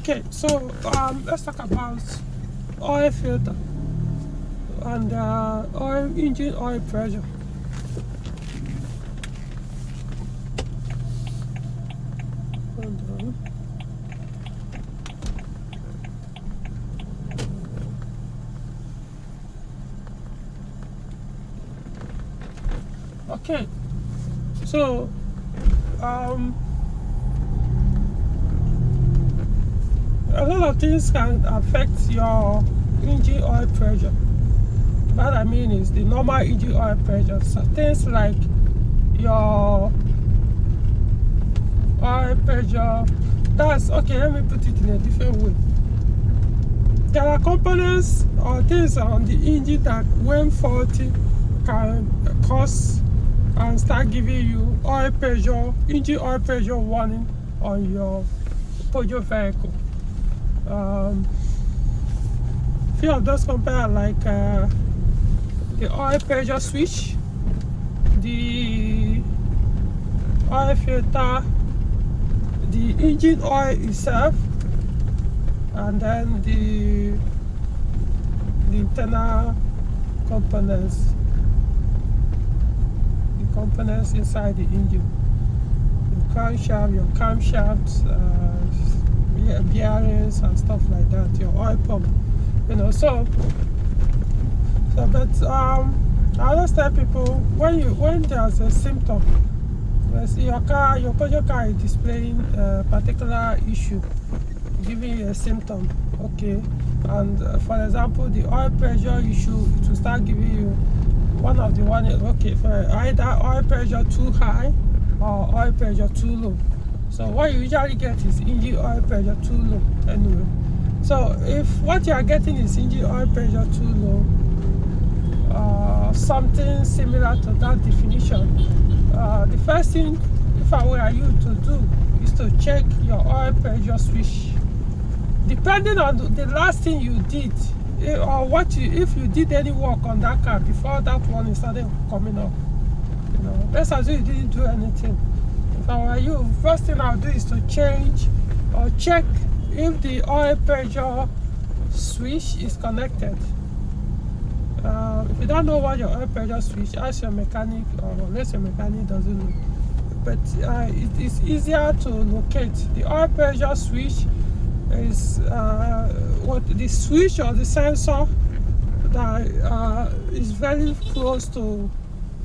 Okay, so let's talk about oil filter and engine oil pressure. Hold on. Okay, so a lot of things can affect your engine oil pressure. What I mean is the normal engine oil pressure. So things like your oil pressure. That's okay. Let me put it in a different way. There are components or things on the engine that, when faulty, can cause and start giving you oil pressure, engine oil pressure warning on your Peugeot vehicle. Few of those components like the oil pressure switch, the oil filter, the engine oil itself, and then the internal components, the components inside the engine, your crankshaft, your camshafts, bearings and stuff like that, your oil pump, but I always tell people, when there's a symptom, your Peugeot car is displaying a particular issue, giving you a symptom, okay, and for example the oil pressure issue, it will start giving you okay, for either oil pressure too high or oil pressure too low. So what you usually get is engine oil pressure too low anyway. So if what you are getting is engine oil pressure too low, something similar to that definition, the first thing, if I were you, to do is to check your oil pressure switch. Depending on the last thing you did, or if you did any work on that car before that one started coming up, let's assume you didn't do anything. If I were you, first thing I'll do is to change or check if the oil pressure switch is connected. If you don't know what your oil pressure switch, ask your mechanic, or unless your mechanic doesn't know. But it is easier to locate. The oil pressure switch is the switch or the sensor that is very close to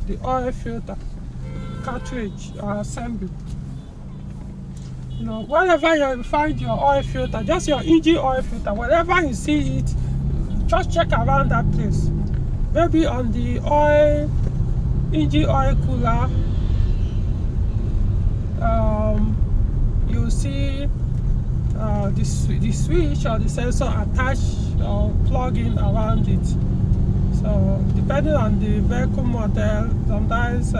the oil filter cartridge assembly. Whenever you find your oil filter, just your engine oil filter, whenever you see it, just check around that place. Maybe on the engine oil cooler, you see the switch or the sensor attached or plug in around it. So depending on the vehicle model, sometimes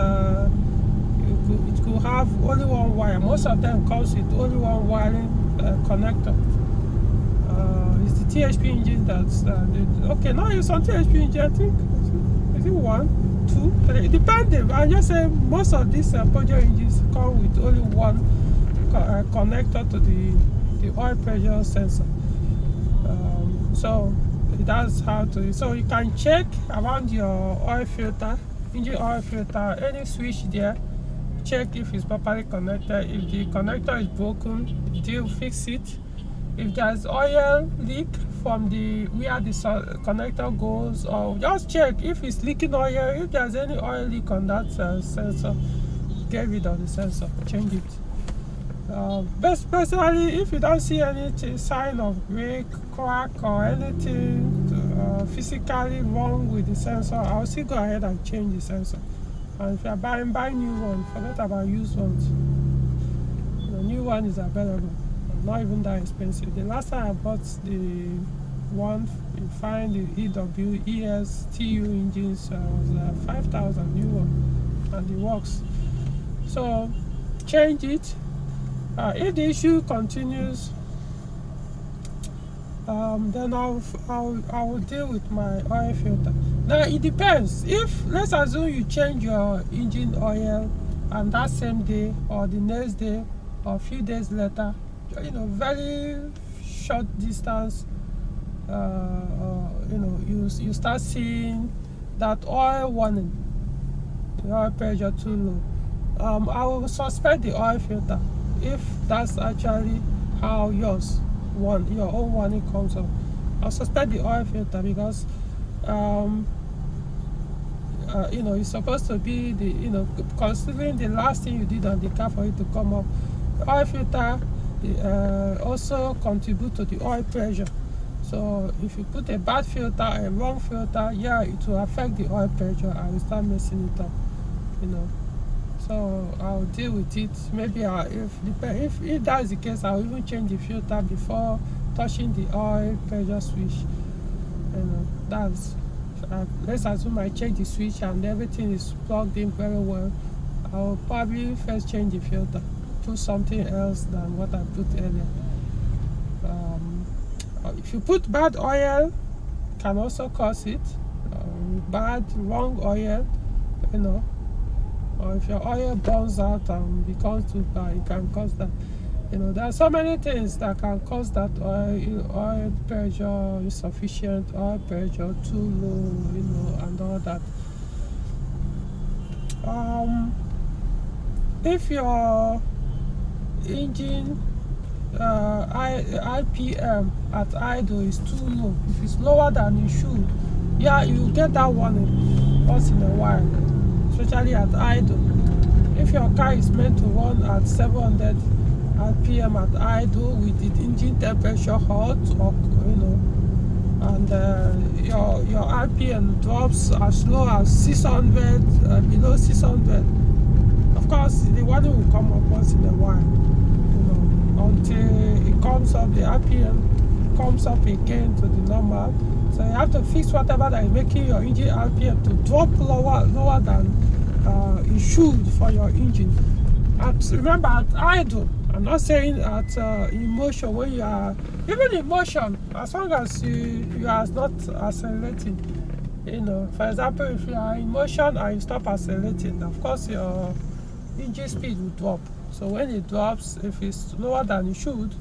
it could have only one wire. Most of them comes with only one wiring connector. It's the THP engine that's okay. Now it's on THP engine, I think. Is it 1, 2, 3? Depending. I just say most of these Peugeot engines come with only one connector to the oil pressure sensor. So that's how to. So you can check around your oil filter, engine oil filter, any switch there. Check if it's properly connected. If the connector is broken, fix it. If there's oil leak from where the connector goes, or just check if it's leaking oil. If there's any oil leak on that sensor, get rid of the sensor, change it. Personally, if you don't see any sign of break, crack, or anything physically wrong with the sensor, I'll still go ahead and change the sensor. And if you're buying new one, forget about used ones. The new one is available, not even that expensive. The last time I bought the one, you find the EW, ES, TU engines was 5,000, new one, and it works. So change it. If the issue continues, then I will deal with my oil filter. Now it depends. If, let's assume you change your engine oil and that same day or the next day or a few days later, very short distance, you start seeing that oil warning, the oil pressure too low. I will suspect the oil filter if that's actually how your own warning comes up. I'll suspect the oil filter because it's supposed to be considering the last thing you did on the car for it to come up. The oil filter also contribute to the oil pressure. So if you put a bad filter, a wrong filter, yeah, it will affect the oil pressure and will start messing it up. So I'll deal with it. Maybe if that's the case, I'll even change the filter before touching the oil pressure switch. Let's assume I change the switch and everything is plugged in very well. I'll probably first change the filter, put something else than what I put earlier. If you put bad oil, can also cause it. Wrong oil, or if your oil burns out and becomes too bad, it can cause that. There are so many things that can cause that oil pressure insufficient, oil pressure too low, and all that. If your engine RPM at idle is too low, if it's lower than it should, yeah, you get that warning once in a while, especially at idle. If your car is meant to run at 700 RPM at idle with the engine temperature hot, and your RPM drops as low as 600, below 600, of course the warning will come up once in a while, until it comes up, the RPM comes up again to the normal. So you have to fix whatever that is making your engine RPM to drop lower than it should for your engine. Remember, at idle, I'm not saying at in motion, when you are, even in motion, as long as you are not accelerating. For example, if you are in motion and you stop accelerating, of course your engine speed will drop. So when it drops, if it's lower than it should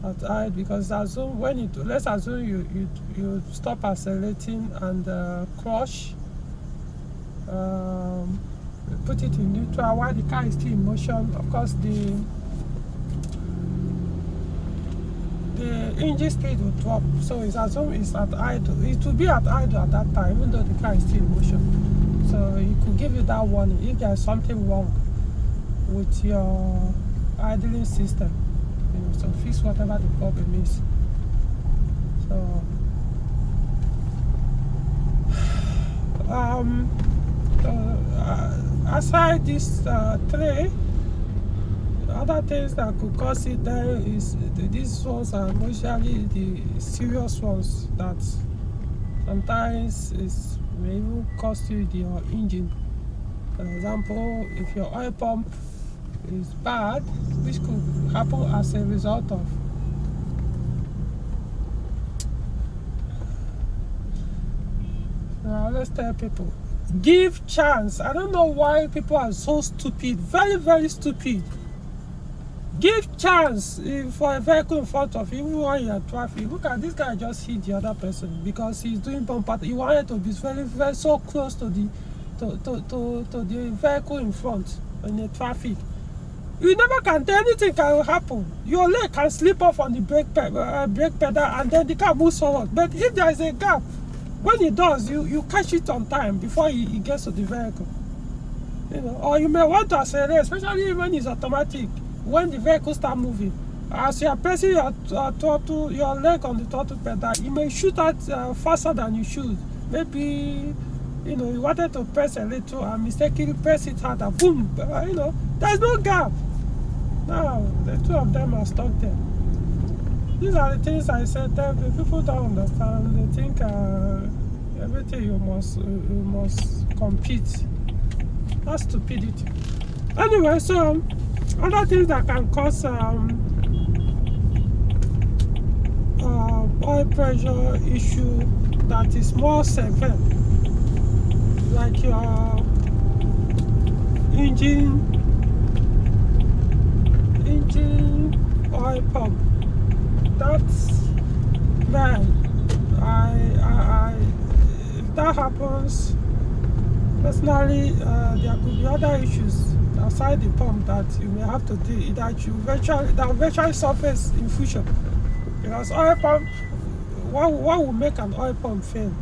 at idle, because let's assume you stop accelerating and crush, put it in neutral while the car is still in motion. Of course, the engine speed will drop. So it's assumed it's at idle. It will be at idle at that time, even though the car is still in motion. So it could give you that warning if there is something wrong with your idling system. So fix whatever the problem is. So aside this three, other things that could cause it there is these ones are mostly the serious ones that sometimes may even cost you your engine. For example, if your oil pump is bad, which could happen as a result of let's tell people, give chance. I don't know why people are so stupid, very, very stupid. Give chance for a vehicle in front of you, even when you're in traffic. Look at this guy just hit the other person because he's doing bumper. He wanted to be very, very so close to the vehicle in front in the traffic. You never can tell, anything can happen. Your leg can slip off on the brake pedal and then the car moves forward. But if there is a gap, when it does, you catch it on time before it gets to the vehicle. Or you may want to accelerate, especially when it's automatic. When the vehicle starts moving, as you are pressing your leg on the throttle pedal, you may shoot out faster than you should. Maybe you wanted to press a little and mistakenly press it harder. Boom! There's no gap. Now the two of them are stuck there. These are the things I said that people don't understand. They think everything you must compete. That's stupidity. Anyway, so other things that can cause oil pressure issue that is more severe, like your engine oil pump. that's, man, if that happens, personally, there could be other issues outside the pump that you may have to deal that will eventually surface in future. Because oil pump, what will make an oil pump fail?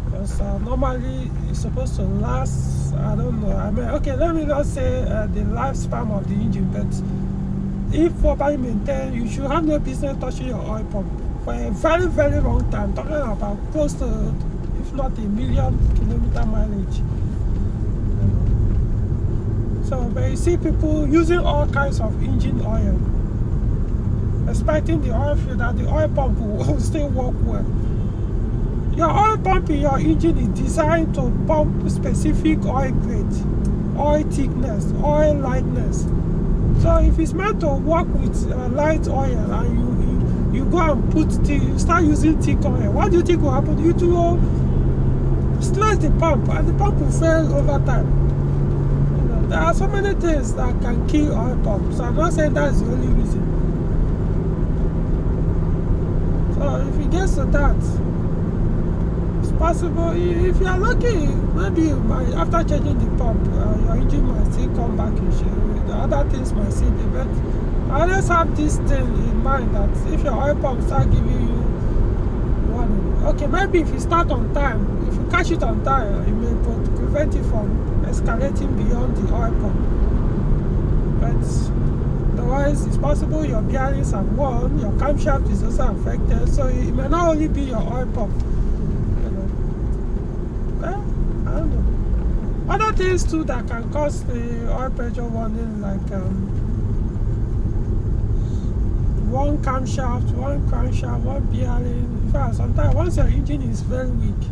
Because normally it's supposed to last, I don't know, I mean, okay, let me not say the lifespan of the engine, but if properly maintained, you should have no business touching your oil pump for a very, very long time, talking about close to, if not a million kilometer mileage. So, but you see people using all kinds of engine oil, expecting the oil field that the oil pump will still work well. Your oil pump in your engine is designed to pump specific oil grade, oil thickness, oil lightness. So if it's meant to work with light oil and you go and you start using thick oil, what do you think will happen? It will stress the pump and the pump will fail over time. There are so many things that can kill oil pumps. So I'm not saying that's the only reason. So if it gets to that, it's possible. If you are lucky, maybe after changing the pump, your engine might still come back in shape. The other things might still be better. I always have this thing in mind that if your oil pump start giving you warning, okay, maybe if you start on time, if you catch it on time, it may prevent it from escalating beyond the oil pump. But otherwise, it's possible your bearings are worn, your camshaft is also affected, so it may not only be your oil pump. Well, I don't know. Other things too that can cause the oil pressure warning, like one camshaft, one crankshaft, one bearing. In fact, sometimes once your engine is very weak,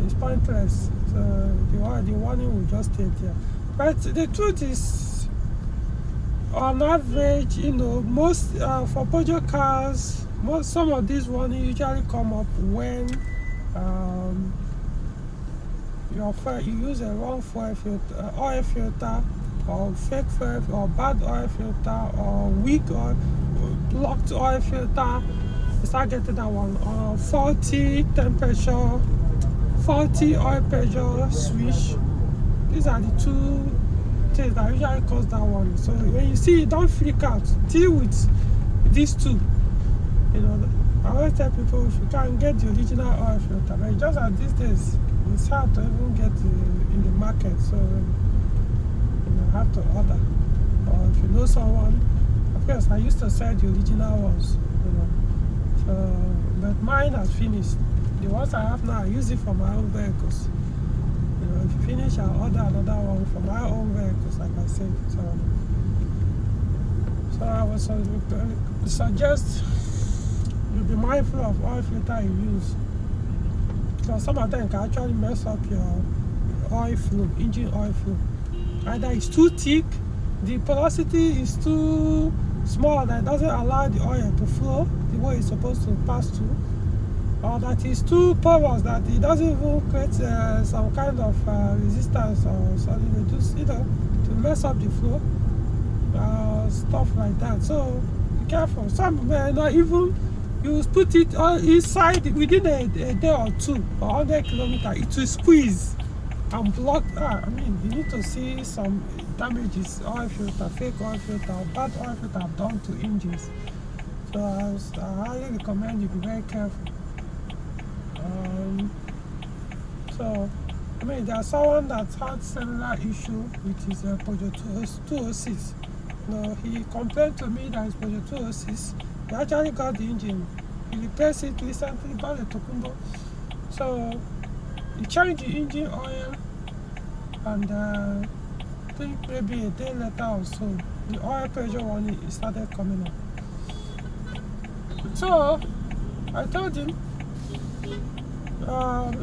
it's pointless. So the warning will just stay there. But the truth is, on average, most for Peugeot cars, some of these warnings usually come up when you use a wrong oil filter, or fake fuel, or bad oil filter, or weak or blocked oil filter. You start getting that one, or faulty temperature, faulty oil pressure switch. These are the two things that usually cause that one. So when you see it, don't freak out. Deal with these two. I always tell people, if you can't get the original oil filter, but just at these days, it's hard to even get in the market. So you have to order. Or if you know someone, of course, I used to sell the original ones. So, but mine has finished. The ones I have now, I use it for my own vehicles. If you finish, I'll order another one for my own vehicles, like I said. So I would suggest you be mindful of oil filter you use. So some of them can actually mess up your oil flow, engine oil flow. Either it's too thick, the porosity is too small that it doesn't allow the oil to flow the way it's supposed to pass through, or that is too porous that it doesn't even create some kind of resistance or something to mess up the flow, stuff like that. So be careful. Some may not even, you put it inside within a day or two or 100 kilometers, it will squeeze and block. You need to see some damages oil filter, fake oil filter, or bad oil filter have done to engines. So I highly recommend you be very careful. There's someone that's had similar issue with his Peugeot 206. He complained to me that his Peugeot 206, he actually got the engine. He replaced it recently, got a Tokumbo. So he changed the engine oil, and I think maybe a day later or so, the oil pressure warning started coming up. So I told him,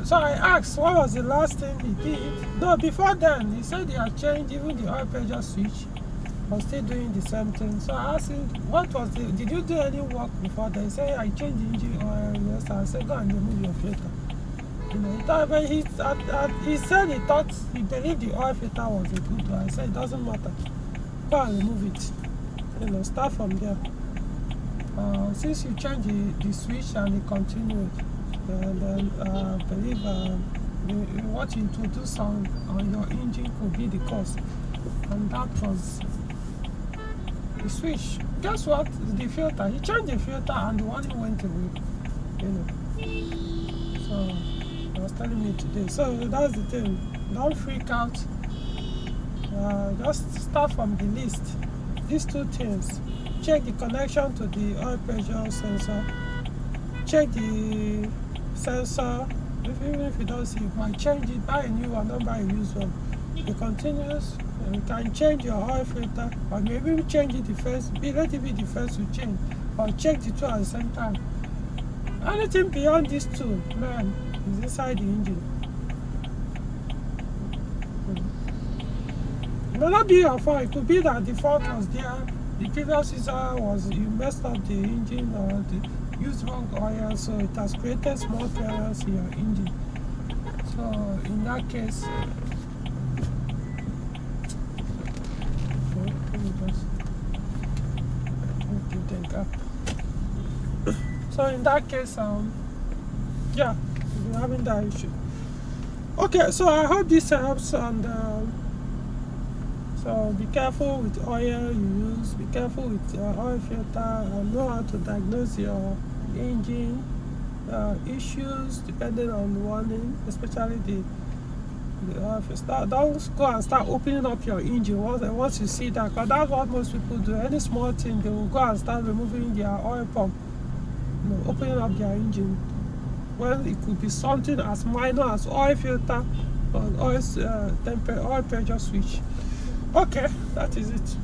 so I asked what was the last thing he did. No, before then, he said he had changed even the oil pressure switch, but still doing the same thing. So I asked him, did you do any work before then? He said, I changed the engine oil. Yes, I said, go and remove your filter. He said he believed the oil filter was a good one. I said, it doesn't matter. Go and remove it. Start from there. Since you change the switch and it continued, then I believe what you introduce on your engine could be the cause, and that was the switch. Guess what? The filter. You changed the filter and the warning went away. You know. So I was telling me today. So that's the thing. Don't freak out. Just start from the list. These two things. Check the connection to the oil pressure sensor. Check the sensor. Even if you don't see, you might change it, buy a new one, don't buy a used one. It continues. You can change your oil filter, or maybe change it the first. Let it be the first you change, or check the two at the same time. Anything beyond these two, man, is inside the engine. It may not be your fault. It could be that the fault was there. The previous user was you messed up the engine or used wrong oil, so it has created small failures in your engine. So in that case, so in that case, yeah, you're having that issue. Okay, so I hope this helps, and so be careful with oil you use, be careful with your oil filter, and know how to diagnose your engine issues depending on the warning, especially the oil filter. Don't go and start opening up your engine once you see that, because that's what most people do. Any small thing, they will go and start removing their oil pump, opening up their engine. Well, it could be something as minor as oil filter or oil pressure switch. Okay, that is it.